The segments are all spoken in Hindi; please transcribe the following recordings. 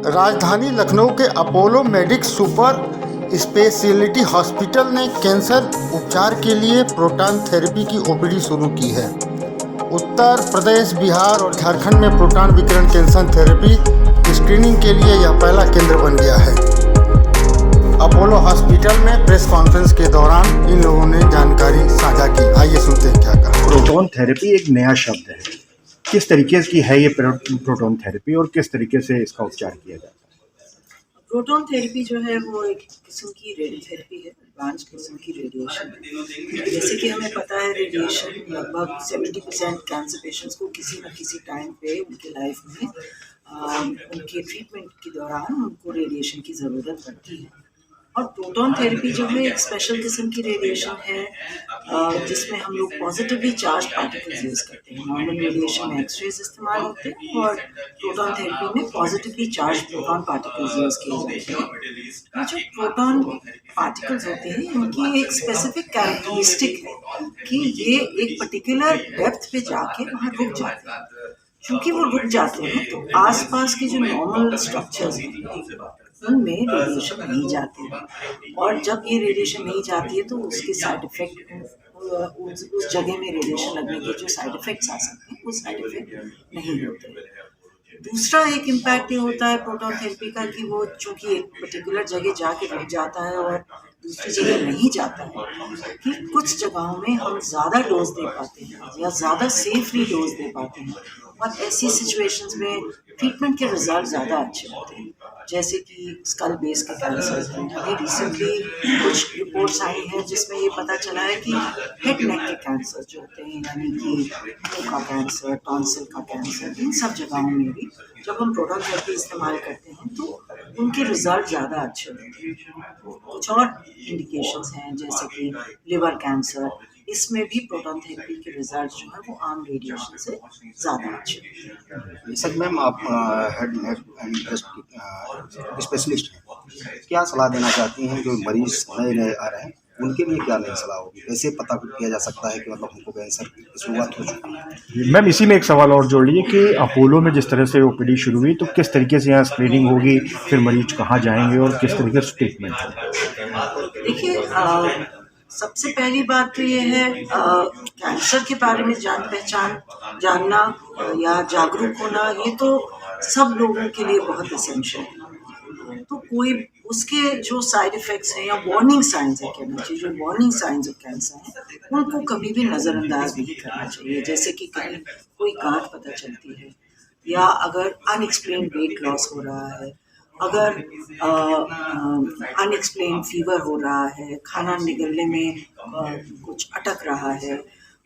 राजधानी लखनऊ के Apollo medics super speciality hospital ने कैंसर उपचार के लिए प्रोटॉन थेरेपी की ओपीडी शुरू की है। उत्तर प्रदेश, बिहार और झारखंड में प्रोटॉन विकिरण कैंसर थेरेपी स्क्रीनिंग के लिए यह पहला केंद्र बन गया है। अपोलो हॉस्पिटल में प्रेस कॉन्फ्रेंस के दौरान इन लोगों ने जानकारी साझा की। आइए सुनते हैं क्या कहा। प्रोटॉन थेरेपी एक नया शब्द है, किस तरीके की है ये प्रोटॉन थेरेपी और किस तरीके से इसका उपचार किया जाता है? प्रोटॉन थेरेपी जो है वो एक किस्म की रेडियोथेरेपी है, एडवांस किस्म की रेडिएशन है। जैसे कि हमें पता है रेडिएशन लगभग 70% कैंसर पेशेंट्स को किसी न किसी टाइम पे उनके लाइफ में उनके ट्रीटमेंट के दौरान उनको रेडिएशन की ज़रूरत पड़ती है। और प्रोटॉन थेरेपी जो है एक स्पेशल किस्म की रेडिएशन है जिसमें हम लोग पॉजिटिवली चार्ज पार्टिकल्स यूज़ करते हैं। नॉर्मल रेडिएशन में एक्सरेज इस्तेमाल होते हैं और प्रोटॉन थेरेपी में positively charge proton particles use किए जाते हैं। जो प्रोटॉन पार्टिकल्स होते हैं इनकी एक स्पेसिफिक कैरेक्टरिस्टिक है कि ये एक पर्टिकुलर डेप्थ पे जाके वहाँ रुक जाते हैं। क्योंकि वो रुक जाते हैं तो आसपास के जो नॉर्मल स्ट्रक्चर्स हैं उनमें रेडिएशन नहीं जाती है और जब ये रेडिएशन नहीं जाती है तो उसके साइड इफेक्ट उस जगह में रेडिएशन लगने के जो साइड इफेक्ट्स आ सकते हैं वो साइड इफेक्ट नहीं होते। दूसरा एक इम्पैक्ट ये होता है प्रोटॉन थेरेपी का कि वो चूँकि एक पर्टिकुलर जगह जाके रुक जाता है और दूसरी जगह नहीं जाता है कि कुछ जगहों में हम ज़्यादा डोज दे पाते हैं या ज़्यादा सेफली डोज दे पाते हैं और ऐसी सिचुएशंस में ट्रीटमेंट के रिजल्ट ज़्यादा अच्छे होते हैं। जैसे कि स्कल बेस के कैंसर हैं, अभी रिसेंटली कुछ रिपोर्ट्स आई हैं जिसमें ये पता चला है कि हेड नेक के कैंसर जो होते हैं यानी कि मुंह का कैंसर, टॉन्सिल का कैंसर, इन सब जगहों में भी जब हम प्रोटॉन थेरेपी इस्तेमाल करते हैं तो उनके रिजल्ट ज़्यादा अच्छे होते हैं। कुछ और इंडिकेशंस हैं जैसे कि लिवर कैंसर, इसमें भी प्रोटॉन थेरेपी के रिजल्ट जो है वो आम रेडिएशन से ज़्यादा अच्छे होते हैं। सर मैम, आप head neck and breast specialist हैं, क्या सलाह देना चाहती हैं जो मरीज नए आ रहे हैं उनके लिए क्या नई सलाह होगी? कैसे पता किया जा सकता है कि मतलब हमको कैंसर की शुरुआत हो चुकी है? मैम, इसी में एक सवाल और जोड़ लीजिए कि अपोलो में जिस तरह से ओपीडी शुरू हुई तो किस तरीके से यहाँ स्क्रीनिंग होगी, फिर मरीज कहाँ जाएंगे और किस तरीके से ट्रीटमेंट होगा? देखिए, सबसे पहली बात तो ये है कैंसर के बारे में जान पहचान जानना या जागरूक होना, ये तो सब लोगों के लिए बहुत एसेंशियल है। तो कोई उसके जो साइड इफ़ेक्ट्स हैं या वार्निंग साइंस है कहना चाहिए, जो वार्निंग साइंस ऑफ कैंसर हैं उनको कभी भी नज़रअंदाज नहीं करना चाहिए। जैसे कि कहीं कोई गांठ पता चलती है या अगर अनएक्सप्लेन्ड वेट लॉस हो रहा है, अगर अनएक्सप्लेन फीवर हो रहा है, खाना निगलने में कुछ अटक रहा है,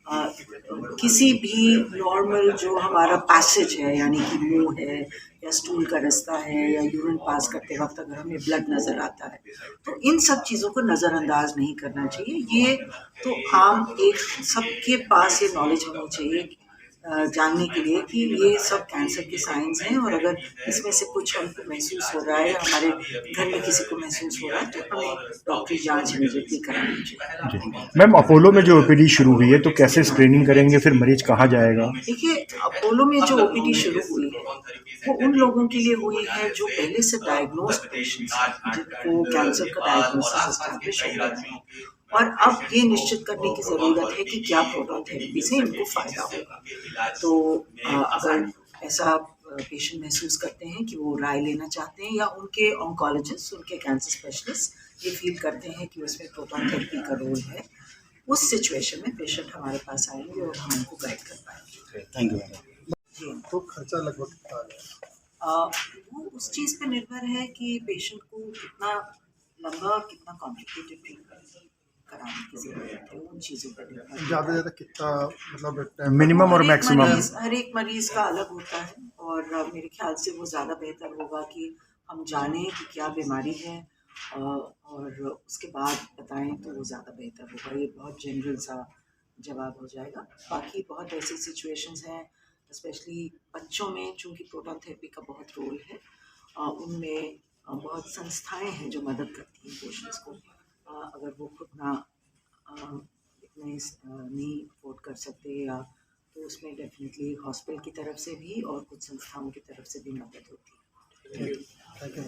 किसी भी नॉर्मल जो हमारा पैसेज है यानी कि मुंह है या स्टूल का रास्ता है या यूरिन पास करते वक्त अगर हमें ब्लड नज़र आता है तो इन सब चीज़ों को नज़रअंदाज नहीं करना चाहिए। ये तो आम एक सबके पास ये नॉलेज होनी चाहिए जानने के लिए कि ये सब कैंसर के साइंस हैं और अगर इसमें से कुछ हमको महसूस हो रहा है या हमारे घर में किसी को महसूस हो रहा है तो हमें डॉक्टरी जांच इमीडिएटली करानी चाहिए। मैम, अपोलो में जो ओपीडी शुरू हुई है तो कैसे स्क्रीनिंग करेंगे, फिर मरीज कहाँ जाएगा? देखिए, अपोलो में जो ओपीडी शुरू हुई है वो उन लोगों के लिए हुई है जो पहले से डायग्नोस्ड पेशेंट्स हैं जिनको कैंसर का डायग्नोसिस एस्टैब्लिश हो गया है और अब ये निश्चित करने की ज़रूरत है कि क्या प्रोटॉन थेरेपी से इनको फ़ायदा होगा। तो अगर ऐसा पेशेंट महसूस करते हैं कि वो राय लेना चाहते हैं या उनके ऑन्कोलॉजिस्ट, उनके कैंसर स्पेशलिस्ट ये फील करते हैं कि उसमें प्रोटॉन थेरेपी का रोल है, उस सिचुएशन में पेशेंट हमारे पास आएंगे और हम उनको गाइड कर पाएंगे। Thank you madam. जी, तो खर्चा लगभग कितना आएगा? वो उस चीज़ पे निर्भर है कि पेशेंट को कितना लंबा और कितना कॉम्प्लिकेटेड ट्रीटमेंट कराने की ज़रूरत है, उन चीज़ों पर निर्भर है। ज़्यादा से ज़्यादा कितना मतलब मिनिमम और मैक्सिमम? हर एक मरीज़ का अलग होता है और मेरे ख्याल से वो ज़्यादा बेहतर होगा कि हम जानें कि क्या बीमारी है और उसके बाद बताएं तो वो ज़्यादा बेहतर होगा। ये बहुत जनरल सा जवाब हो जाएगा। बाकी बहुत ऐसी सिचुएशंस हैं स्पेशली बच्चों में चूँकि प्रोटॉन थेरेपी का बहुत रोल है, उनमें बहुत संस्थाएं हैं जो मदद करती हैं पेशेंट्स को। अगर वो खुद ना इतने नहीं अफोर्ड कर सकते या तो उसमें डेफिनेटली हॉस्पिटल की तरफ से भी और कुछ संस्थाओं की तरफ से भी मदद होती है। है कि